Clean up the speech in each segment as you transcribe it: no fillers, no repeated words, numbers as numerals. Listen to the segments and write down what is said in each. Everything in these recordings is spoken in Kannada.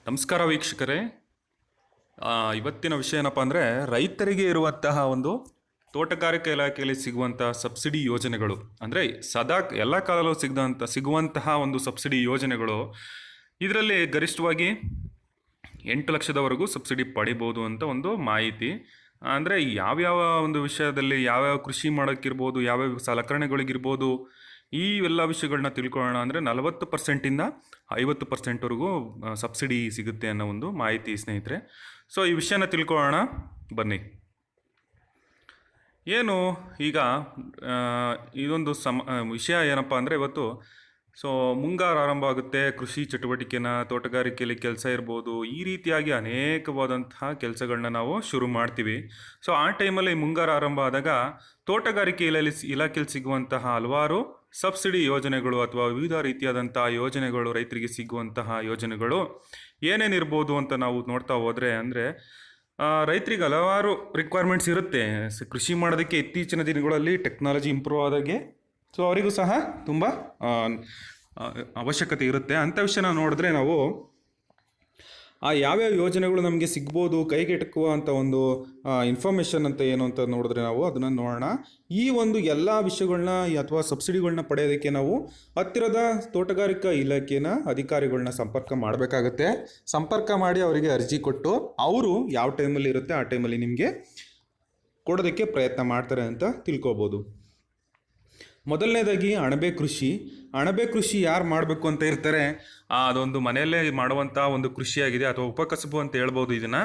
ನಮಸ್ಕಾರ ವೀಕ್ಷಕರೇ. ಇವತ್ತಿನ ವಿಷಯ ಏನಪ್ಪ ಅಂದರೆ, ರೈತರಿಗೆ ಇರುವಂತಹ ಒಂದು ತೋಟಗಾರಿಕೆ ಇಲಾಖೆಯಲ್ಲಿ ಸಿಗುವಂತಹ ಸಬ್ಸಿಡಿ ಯೋಜನೆಗಳು, ಅಂದರೆ ಸದಾ ಎಲ್ಲ ಕಾಲಲ್ಲೂ ಸಿಗುವಂತಹ ಒಂದು ಸಬ್ಸಿಡಿ ಯೋಜನೆಗಳು. ಇದರಲ್ಲಿ ಗರಿಷ್ಠವಾಗಿ 8 ಲಕ್ಷದವರೆಗೂ ಸಬ್ಸಿಡಿ ಪಡಿಬೋದು ಅಂತ ಒಂದು ಮಾಹಿತಿ. ಅಂದರೆ ಯಾವ್ಯಾವ ಒಂದು ವಿಷಯದಲ್ಲಿ ಯಾವ್ಯಾವ ಕೃಷಿ ಮಾಡೋಕ್ಕಿರ್ಬೋದು, ಯಾವ್ಯಾವ ಸಲಕರಣೆಗಳಿಗಿರ್ಬೋದು, ಈ ಎಲ್ಲ ವಿಷಯಗಳನ್ನ ತಿಳ್ಕೊಳ್ಳೋಣ. ಅಂದರೆ 40%ಇಂದ 50%ವರೆಗೂ ಸಬ್ಸಿಡಿ ಸಿಗುತ್ತೆ ಅನ್ನೋ ಒಂದು ಮಾಹಿತಿ ಸ್ನೇಹಿತರೆ. ಸೊ ಈ ವಿಷಯನ ತಿಳ್ಕೊಳ್ಳೋಣ ಬನ್ನಿ. ಏನು ಈಗ ಇದೊಂದು ವಿಷಯ ಏನಪ್ಪ ಅಂದರೆ, ಇವತ್ತು ಮುಂಗಾರು ಆರಂಭ ಆಗುತ್ತೆ. ಕೃಷಿ ಚಟುವಟಿಕೆನ, ತೋಟಗಾರಿಕೆಯಲ್ಲಿ ಕೆಲಸ ಇರ್ಬೋದು, ಈ ರೀತಿಯಾಗಿ ಅನೇಕವಾದಂತಹ ಕೆಲಸಗಳನ್ನ ನಾವು ಶುರು ಮಾಡ್ತೀವಿ. ಸೊ ಆ ಟೈಮಲ್ಲಿ ಮುಂಗಾರು ಆರಂಭ ಆದಾಗ ತೋಟಗಾರಿಕೆ ಇಲಾಖೆಯಲ್ಲಿ ಸಿಗುವಂತಹ ಹಲವಾರು ಸಬ್ಸಿಡಿ ಯೋಜನೆಗಳು ಅಥವಾ ವಿವಿಧ ರೀತಿಯಾದಂಥ ಯೋಜನೆಗಳು, ರೈತರಿಗೆ ಸಿಗುವಂತಹ ಯೋಜನೆಗಳು ಏನೇನಿರ್ಬೋದು ಅಂತ ನಾವು ನೋಡ್ತಾ ಹೋದರೆ, ಅಂದರೆ ರೈತರಿಗೆ ಹಲವಾರು ರಿಕ್ವೈರ್ಮೆಂಟ್ಸ್ ಇರುತ್ತೆ. ಕೃಷಿ ಮಾಡೋದಕ್ಕೆ ಇತ್ತೀಚಿನ ದಿನಗಳಲ್ಲಿ ಟೆಕ್ನಾಲಜಿ ಇಂಪ್ರೂವ್ ಆದಾಗೆ ಸೊ ಅವರಿಗೂ ಸಹ ತುಂಬ ಅವಶ್ಯಕತೆ ಇರುತ್ತೆ. ಅಂಥ ವಿಷಯನ ನೋಡಿದ್ರೆ ನಾವು ಯಾವ್ಯಾವ ಯೋಜನೆಗಳು ನಮಗೆ ಸಿಗ್ಬೋದು, ಕೈಗೆಟಕುವ ಅಂತ ಒಂದು ಇನ್ಫಾರ್ಮೇಷನ್ ಅಂತ ಏನು ಅಂತ ನೋಡಿದ್ರೆ ನಾವು ಅದನ್ನು ನೋಡೋಣ. ಈ ಒಂದು ಎಲ್ಲ ವಿಷಯಗಳನ್ನ ಅಥವಾ ಸಬ್ಸಿಡಿಗಳನ್ನ ಪಡೆಯೋದಕ್ಕೆ ನಾವು ಹತ್ತಿರದ ತೋಟಗಾರಿಕಾ ಇಲಾಖೆನ ಅಧಿಕಾರಿಗಳನ್ನ ಸಂಪರ್ಕ ಮಾಡಬೇಕಾಗತ್ತೆ. ಸಂಪರ್ಕ ಮಾಡಿ ಅವರಿಗೆ ಅರ್ಜಿ ಕೊಟ್ಟು ಅವರು ಯಾವ ಟೈಮಲ್ಲಿ ಇರುತ್ತೆ ಆ ಟೈಮಲ್ಲಿ ನಿಮಗೆ ಕೊಡೋದಕ್ಕೆ ಪ್ರಯತ್ನ ಮಾಡ್ತಾರೆ ಅಂತ ತಿಳ್ಕೊಬೋದು. ಮೊದಲನೇದಾಗಿ ಅಣಬೆ ಕೃಷಿ ಯಾರು ಮಾಡಬೇಕು ಅಂತ ಇರ್ತಾರೆ, ಅದೊಂದು ಮನೆಯಲ್ಲೇ ಮಾಡುವಂಥ ಒಂದು ಕೃಷಿಯಾಗಿದೆ ಅಥವಾ ಉಪಕಸಬು ಅಂತ ಹೇಳ್ಬೋದು ಇದನ್ನು.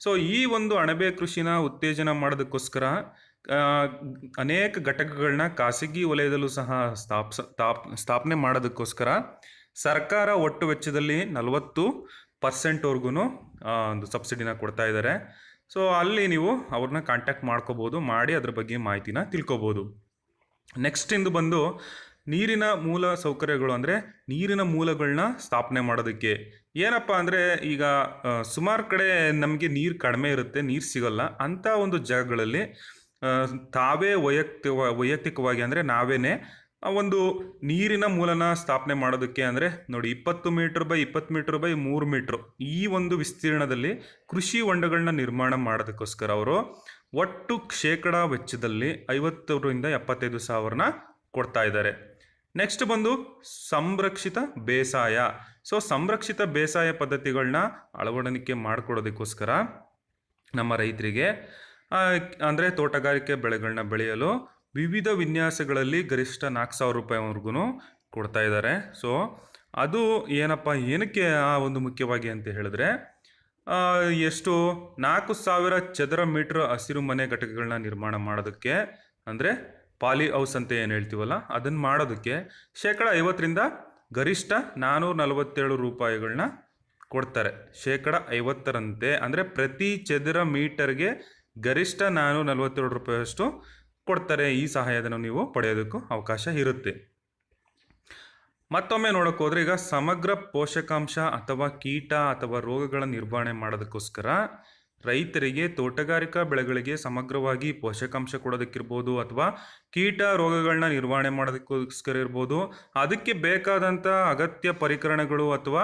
ಸೊ ಈ ಒಂದು ಅಣಬೆ ಕೃಷಿನ ಉತ್ತೇಜನ ಮಾಡೋದಕ್ಕೋಸ್ಕರ ಅನೇಕ ಘಟಕಗಳನ್ನ ಖಾಸಗಿ ವಲಯದಲ್ಲೂ ಸಹ ಸ್ಥಾಪನೆ ಮಾಡೋದಕ್ಕೋಸ್ಕರ ಸರ್ಕಾರ ಒಟ್ಟು ವೆಚ್ಚದಲ್ಲಿ 40%ವರೆಗೂ ಒಂದು ಸಬ್ಸಿಡಿನ ಕೊಡ್ತಾ ಇದ್ದಾರೆ. ಸೊ ಅಲ್ಲಿ ನೀವು ಅವ್ರನ್ನ ಕಾಂಟ್ಯಾಕ್ಟ್ ಮಾಡ್ಕೋಬೋದು, ಮಾಡಿ ಅದ್ರ ಬಗ್ಗೆ ಮಾಹಿತಿನ ತಿಳ್ಕೊಬೋದು. ನೆಕ್ಸ್ಟ್ ಇಂದು ಬಂದು ನೀರಿನ ಮೂಲ ಸೌಕರ್ಯಗಳು, ಅಂದರೆ ನೀರಿನ ಮೂಲಗಳನ್ನ ಸ್ಥಾಪನೆ ಮಾಡೋದಕ್ಕೆ. ಏನಪ್ಪ ಅಂದರೆ, ಈಗ ಸುಮಾರು ಕಡೆ ನಮಗೆ ನೀರು ಕಡಿಮೆ ಇರುತ್ತೆ, ನೀರು ಸಿಗೋಲ್ಲ. ಅಂಥ ಒಂದು ಜಾಗಗಳಲ್ಲಿ ತಾವೇ ವೈಯಕ್ತಿಕವಾಗಿ ಅಂದರೆ ನಾವೇನೇ ಒಂದು ನೀರಿನ ಮೂಲನ ಸ್ಥಾಪನೆ ಮಾಡೋದಕ್ಕೆ, ಅಂದರೆ ನೋಡಿ 20 metre by 20 metre by 3 metre ಈ ಒಂದು ವಿಸ್ತೀರ್ಣದಲ್ಲಿ ಕೃಷಿ ಹೊಂಡಗಳನ್ನ ನಿರ್ಮಾಣ ಮಾಡೋದಕ್ಕೋಸ್ಕರ ಅವರು ಒಟ್ಟು ಶೇಕಡ ವೆಚ್ಚದಲ್ಲಿ 50,000ರಿಂದ 75,000 ಕೊಡ್ತಾ ಇದ್ದಾರೆ. ನೆಕ್ಸ್ಟ್ ಬಂದು ಸಂರಕ್ಷಿತ ಬೇಸಾಯ. ಸೊ ಸಂರಕ್ಷಿತ ಬೇಸಾಯ ಪದ್ಧತಿಗಳನ್ನ ಅಳವಡಿಕೆ ಮಾಡಿಕೊಡೋದಕ್ಕೋಸ್ಕರ ನಮ್ಮ ರೈತರಿಗೆ ಅಂದರೆ ತೋಟಗಾರಿಕೆ ಬೆಳೆಗಳನ್ನ ಬೆಳೆಯಲು ವಿವಿಧ ವಿನ್ಯಾಸಗಳಲ್ಲಿ ಗರಿಷ್ಠ 4,000 ರೂಪಾಯಿವರೆಗೂ ಕೊಡ್ತಾ ಇದ್ದಾರೆ. ಸೊ ಅದು ಏನಕ್ಕೆ ಒಂದು ಮುಖ್ಯವಾಗಿ ಅಂತ ಹೇಳಿದ್ರೆ, ಎಷ್ಟು 4,000 ಚದರ ಮೀಟ್ರ್ ಹಸಿರು ಮನೆ ಘಟಕಗಳನ್ನ ನಿರ್ಮಾಣ ಮಾಡೋದಕ್ಕೆ, ಅಂದರೆ ಪಾಲಿ ಹೌಸ್ ಅಂತ ಏನು ಹೇಳ್ತೀವಲ್ಲ ಅದನ್ನು ಮಾಡೋದಕ್ಕೆ ಶೇಕಡ 50ರಿಂದ ಗರಿಷ್ಠ 447 ರೂಪಾಯಿಗಳನ್ನ ಕೊಡ್ತಾರೆ. ಶೇಕಡ 50ರಂತೆ, ಅಂದರೆ ಪ್ರತಿ ಚದರ ಮೀಟರ್ಗೆ ಗರಿಷ್ಠ 447 ರೂಪಾಯಿಯಷ್ಟು ಕೊಡ್ತಾರೆ. ಈ ಸಹಾಯಧನ ನೀವು ಪಡೆಯೋದಕ್ಕೂ ಅವಕಾಶ ಇರುತ್ತೆ. ಮತ್ತೊಮ್ಮೆ ನೋಡೋಕೆ ಹೋದರೆ, ಈಗ ಸಮಗ್ರ ಪೋಷಕಾಂಶ ಅಥವಾ ಕೀಟ ಅಥವಾ ರೋಗಗಳ ನಿರ್ವಹಣೆ ಮಾಡೋದಕ್ಕೋಸ್ಕರ ರೈತರಿಗೆ ತೋಟಗಾರಿಕಾ ಬೆಳೆಗಳಿಗೆ ಸಮಗ್ರವಾಗಿ ಪೋಷಕಾಂಶ ಕೊಡೋದಕ್ಕಿರ್ಬೋದು, ಅಥವಾ ಕೀಟ ರೋಗಗಳನ್ನ ನಿರ್ವಹಣೆ ಮಾಡೋದಕ್ಕೋಸ್ಕರ ಇರ್ಬೋದು, ಅದಕ್ಕೆ ಬೇಕಾದಂಥ ಅಗತ್ಯ ಪರಿಕರಣಗಳು ಅಥವಾ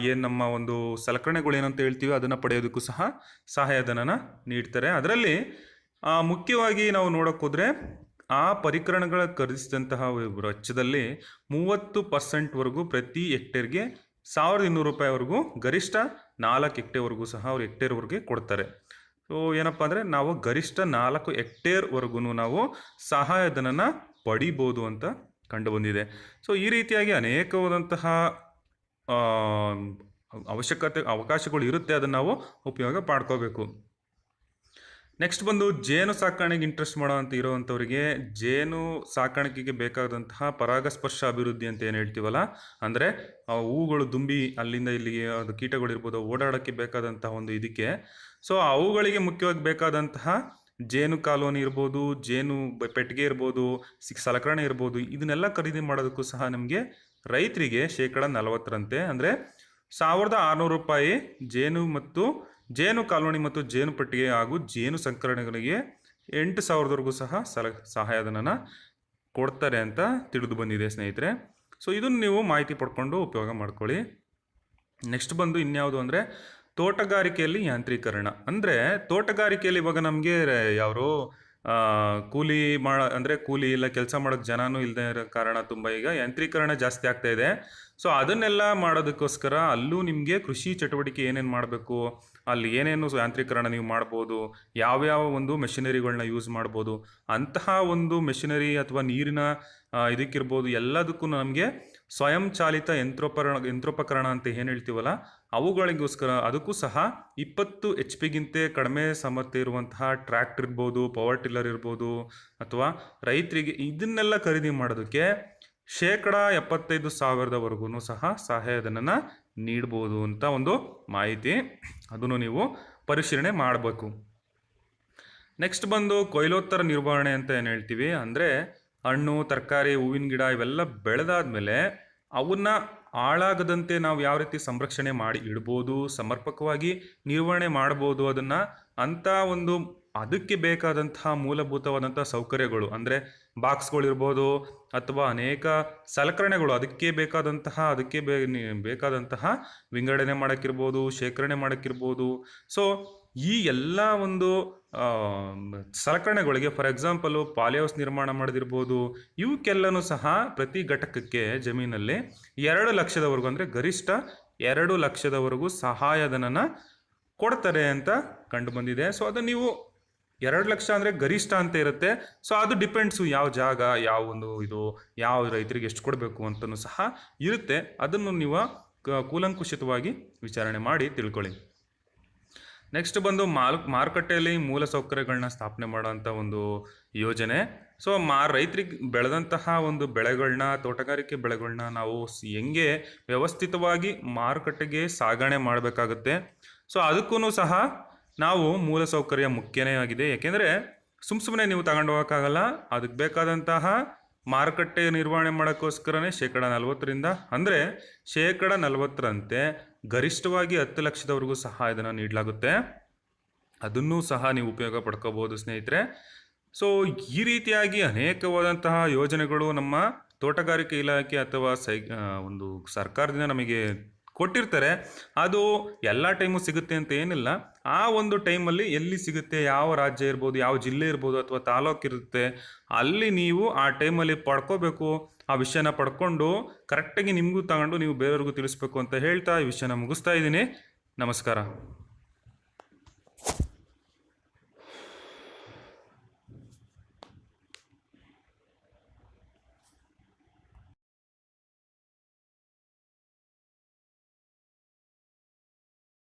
ಏನು ನಮ್ಮ ಒಂದು ಸಲಕರಣೆಗಳು ಏನಂತ ಹೇಳ್ತೀವಿ ಅದನ್ನು ಪಡೆಯೋದಕ್ಕೂ ಸಹ ಸಹಾಯಧನನ ನೀಡ್ತಾರೆ. ಅದರಲ್ಲಿ ಮುಖ್ಯವಾಗಿ ನಾವು ನೋಡೋಕೆ ಹೋದರೆ ಆ ಪರಿಕರಣಗಳ ಖರೀದಿಸಿದಂತಹ ವೆಚ್ಚದಲ್ಲಿ 30%ವರೆಗೂ ಪ್ರತಿ ಹೆಕ್ಟೇರ್ಗೆ 1,200 ರೂಪಾಯಿವರೆಗೂ, ಗರಿಷ್ಠ 4 ಹೆಕ್ಟೇರ್ವರೆಗೂ ಸಹ ಅವ್ರು ಹೆಕ್ಟೇರ್ವರೆಗೆ ಕೊಡ್ತಾರೆ. ಸೊ ಏನಪ್ಪ ಅಂದರೆ, ನಾವು ಗರಿಷ್ಠ 4 ಹೆಕ್ಟೇರ್ವರೆಗೂ ನಾವು ಸಹಾಯಧನನ ಪಡಿಬೋದು ಅಂತ ಕಂಡು ಬಂದಿದೆ. ಸೊ ಈ ರೀತಿಯಾಗಿ ಅನೇಕವಾದಂತಹ ಅವಕಾಶಗಳು ಇರುತ್ತೆ, ಅದನ್ನು ನಾವು ಉಪಯೋಗ ಪಡ್ಕೋಬೇಕು. ನೆಕ್ಸ್ಟ್ ಬಂದು ಜೇನು ಸಾಕಾಣಿಕೆ ಇಂಟ್ರೆಸ್ಟ್ ಇರೋವಂಥವ್ರಿಗೆ ಜೇನು ಸಾಕಾಣಿಕೆಗೆ ಬೇಕಾದಂತಹ ಪರಾಗಸ್ಪರ್ಶ ಅಭಿವೃದ್ಧಿ ಅಂತ ಏನು ಹೇಳ್ತೀವಲ್ಲ, ಅಂದರೆ ಹೂಗಳು ದುಂಬಿ ಅಲ್ಲಿಂದ ಇಲ್ಲಿಗೆ ಅದು ಕೀಟಗಳಿರ್ಬೋದು ಓಡಾಡೋಕ್ಕೆ ಬೇಕಾದಂತಹ ಒಂದು ಇದಕ್ಕೆ, ಸೊ ಅವುಗಳಿಗೆ ಮುಖ್ಯವಾಗಿ ಬೇಕಾದಂತಹ ಜೇನು ಕಾಲೋನಿ ಇರ್ಬೋದು, ಜೇನು ಪೆಟ್ಟಿಗೆ ಇರ್ಬೋದು, ಸಲಕರಣೆ ಇರ್ಬೋದು, ಇದನ್ನೆಲ್ಲ ಖರೀದಿ ಮಾಡೋದಕ್ಕೂ ಸಹ ನಮಗೆ ರೈತರಿಗೆ ಶೇಕಡ 40ರಂತೆ, ಅಂದರೆ 1,600 ರೂಪಾಯಿ ಜೇನು ಕಾಲೋನಿ ಮತ್ತು ಜೇನು ಪೆಟ್ಟಿಗೆ ಹಾಗೂ ಜೇನು ಸಂಕರಣೆಗಳಿಗೆ 8,000ವರೆಗೂ ಸಹ ಸಹಾಯಧನನ ಕೊಡ್ತಾರೆ ಅಂತ ತಿಳಿದು ಬಂದಿದೆ ಸ್ನೇಹಿತರೆ. ಸೊ ಇದನ್ನು ನೀವು ಮಾಹಿತಿ ಪಡ್ಕೊಂಡು ಉಪಯೋಗ ಮಾಡ್ಕೊಳ್ಳಿ. ನೆಕ್ಸ್ಟ್ ಬಂದು ಇನ್ಯಾವುದು ಅಂದರೆ ತೋಟಗಾರಿಕೆಯಲ್ಲಿ ಯಾಂತ್ರೀಕರಣ. ಅಂದರೆ ತೋಟಗಾರಿಕೆಯಲ್ಲಿ ಇವಾಗ ನಮಗೆ ಯಾರು ಕೂಲಿ ಅಂದರೆ ಕೂಲಿ ಇಲ್ಲ ಕೆಲಸ ಮಾಡೋಕ್ಕೆ ಜನನೂ ಇಲ್ಲದೆ ಇರೋ ಕಾರಣ ತುಂಬ ಈಗ ಯಾಂತ್ರೀಕರಣ ಜಾಸ್ತಿ ಆಗ್ತಾ ಇದೆ. ಸೊ ಅದನ್ನೆಲ್ಲ ಮಾಡೋದಕ್ಕೋಸ್ಕರ ಅಲ್ಲೂ ನಿಮಗೆ ಕೃಷಿ ಚಟುವಟಿಕೆ ಏನೇನು ಮಾಡಬೇಕು, ಅಲ್ಲಿ ಏನೇನು ಯಾಂತ್ರೀಕರಣ ನೀವು ಮಾಡ್ಬೋದು, ಯಾವ್ಯಾವ ಒಂದು ಮೆಷಿನರಿಗಳನ್ನ ಯೂಸ್ ಮಾಡ್ಬೋದು, ಅಂತಹ ಒಂದು ಮೆಷಿನರಿ ಅಥವಾ ನೀರಿನ ಇದಕ್ಕಿರ್ಬೋದು ಎಲ್ಲದಕ್ಕೂ ನಮಗೆ ಸ್ವಯಂ ಚಾಲಿತ ಯಂತ್ರೋಪಕರಣ ಅಂತ ಏನು ಹೇಳ್ತೀವಲ್ಲ ಅವುಗಳಿಗೋಸ್ಕರ ಅದಕ್ಕೂ ಸಹ 20 HP ಕಡಿಮೆ ಸಾಮರ್ಥ್ಯ ಇರುವಂತಹ ಟ್ರ್ಯಾಕ್ಟರ್ ಇರ್ಬೋದು, ಪವರ್ ಟಿಲ್ಲರ್ ಇರ್ಬೋದು, ಅಥವಾ ರೈತರಿಗೆ ಇದನ್ನೆಲ್ಲ ಖರೀದಿ ಮಾಡೋದಕ್ಕೆ 75,000ವರೆಗೂ ಸಹ ಸಹಾಯಧನನ ನೀಡ್ಬೋದು ಅಂತ ಒಂದು ಮಾಹಿತಿ. ಅದನ್ನು ನೀವು ಪರಿಶೀಲನೆ ಮಾಡಬೇಕು. ನೆಕ್ಸ್ಟ್ ಬಂದು ಕೊಯ್ಲೋತ್ತರ ನಿರ್ವಹಣೆ ಅಂತ ಏನು ಹೇಳ್ತೀವಿ ಅಂದರೆ ಹಣ್ಣು, ತರಕಾರಿ, ಹೂವಿನ ಗಿಡ ಇವೆಲ್ಲ ಬೆಳೆದಾದ್ಮೇಲೆ ಅವನ್ನ ಹಾಳಾಗದಂತೆ ನಾವು ಯಾವ ರೀತಿ ಸಂರಕ್ಷಣೆ ಮಾಡಿ ಇಡ್ಬೋದು, ಸಮರ್ಪಕವಾಗಿ ನಿರ್ವಹಣೆ ಮಾಡ್ಬೋದು ಅದನ್ನು ಅಂತ ಒಂದು ಅದಕ್ಕೆ ಬೇಕಾದಂತಹ ಮೂಲಭೂತವಾದಂಥ ಸೌಕರ್ಯಗಳು ಅಂದರೆ ಬಾಕ್ಸ್ಗಳಿರ್ಬೋದು ಅಥವಾ ಅನೇಕ ಸಲಕರಣೆಗಳು ಅದಕ್ಕೆ ಬೇಕಾದಂತಹ ವಿಂಗಡಣೆ ಮಾಡೋಕ್ಕಿರ್ಬೋದು, ಶೇಖರಣೆ ಮಾಡೋಕ್ಕಿರ್ಬೋದು. ಸೊ ಈ ಎಲ್ಲ ಒಂದು ಸಲಕರಣೆಗಳಿಗೆ ಫಾರ್ ಎಕ್ಸಾಂಪಲು ಪಾಲಿಹೌಸ್ ನಿರ್ಮಾಣ ಮಾಡೋದಿರ್ಬೋದು, ಇವಕ್ಕೆಲ್ಲನೂ ಸಹ ಪ್ರತಿ ಘಟಕಕ್ಕೆ ಜಮೀನಲ್ಲಿ 2 ಲಕ್ಷದವರೆಗೂ ಅಂದರೆ ಗರಿಷ್ಠ 2 ಲಕ್ಷದವರೆಗೂ ಸಹಾಯಧನನ ಕೊಡ್ತಾರೆ ಅಂತ ಕಂಡು ಬಂದಿದೆ. ಸೊ ಅದನ್ನು ನೀವು 2 ಲಕ್ಷ ಅಂದರೆ ಗರಿಷ್ಠ ಅಂತ ಇರುತ್ತೆ. ಸೊ ಅದು ಡಿಪೆಂಡ್ಸು ಯಾವ ಜಾಗ, ಯಾವ ಒಂದು ಇದು ಯಾವ ರೈತರಿಗೆ ಎಷ್ಟು ಕೊಡಬೇಕು ಅಂತಲೂ ಸಹ ಇರುತ್ತೆ. ಅದನ್ನು ನೀವು ಕೂಲಂಕುಷಿತವಾಗಿ ವಿಚಾರಣೆ ಮಾಡಿ ತಿಳ್ಕೊಳ್ಳಿ. ನೆಕ್ಸ್ಟ್ ಬಂದು ಮಾರುಕಟ್ಟೆಯಲ್ಲಿ ಮೂಲ ಸೌಕರ್ಯಗಳನ್ನ ಸ್ಥಾಪನೆ ಮಾಡೋಂಥ ಒಂದು ಯೋಜನೆ. ಸೊ ರೈತರಿಗೆ ಬೆಳೆದಂತಹ ಒಂದು ಬೆಳೆಗಳನ್ನ, ತೋಟಗಾರಿಕೆ ಬೆಳೆಗಳನ್ನ ನಾವು ಹೆಂಗೆ ವ್ಯವಸ್ಥಿತವಾಗಿ ಮಾರುಕಟ್ಟೆಗೆ ಸಾಗಣೆ ಮಾಡಬೇಕಾಗುತ್ತೆ. ಸೊ ಅದಕ್ಕೂ ಸಹ ನಾವು ಮೂಲ ಸೌಕರ್ಯ ಮುಖ್ಯನೇ ಆಗಿದೆ. ಯಾಕೆಂದರೆ ಸುಮ್ಮನೆ ನೀವು ತಗೊಂಡು ಹೋಗೋಕ್ಕಾಗಲ್ಲ. ಅದಕ್ಕೆ ಬೇಕಾದಂತಹ ಮಾರುಕಟ್ಟೆ ನಿರ್ವಹಣೆ ಮಾಡೋಕ್ಕೋಸ್ಕರನೇ 40% ಅಂದರೆ 40%ರಂತೆ ಗರಿಷ್ಠವಾಗಿ 10 ಲಕ್ಷದವರೆಗೂ ಸಹಾಯಧನ ನೀಡಲಾಗುತ್ತೆ. ಅದನ್ನೂ ಸಹ ನೀವು ಉಪಯೋಗ ಪಡ್ಕೋಬೋದು ಸ್ನೇಹಿತರೆ. ಸೊ ಈ ರೀತಿಯಾಗಿ ಅನೇಕವಾದಂತಹ ಯೋಜನೆಗಳು ನಮ್ಮ ತೋಟಗಾರಿಕೆ ಇಲಾಖೆ ಅಥವಾ ಒಂದು ಸರ್ಕಾರದಿಂದ ನಮಗೆ ಕೊಟ್ಟಿರ್ತಾರೆ. ಅದು ಎಲ್ಲ ಟೈಮು ಸಿಗುತ್ತೆ ಅಂತ ಏನಿಲ್ಲ. ಆ ಒಂದು ಟೈಮಲ್ಲಿ ಎಲ್ಲಿ ಸಿಗುತ್ತೆ, ಯಾವ ರಾಜ್ಯ ಇರ್ಬೋದು, ಯಾವ ಜಿಲ್ಲೆ ಇರ್ಬೋದು ಅಥವಾ ತಾಲೂಕು ಇರುತ್ತೆ, ಅಲ್ಲಿ ನೀವು ಆ ಟೈಮಲ್ಲಿ ಪಡ್ಕೋಬೇಕು. ಆ ವಿಷಯನ ಪಡ್ಕೊಂಡು ಕರೆಕ್ಟಾಗಿ ನಿಮಗೂ ತಗೊಂಡು ನೀವು ಬೇರೆಯವ್ರಿಗೂ ತಿಳಿಸ್ಬೇಕು ಅಂತ ಹೇಳ್ತಾ ಈ ವಿಷಯನ ಮುಗಿಸ್ತಾ ಇದ್ದೀನಿ. ನಮಸ್ಕಾರ.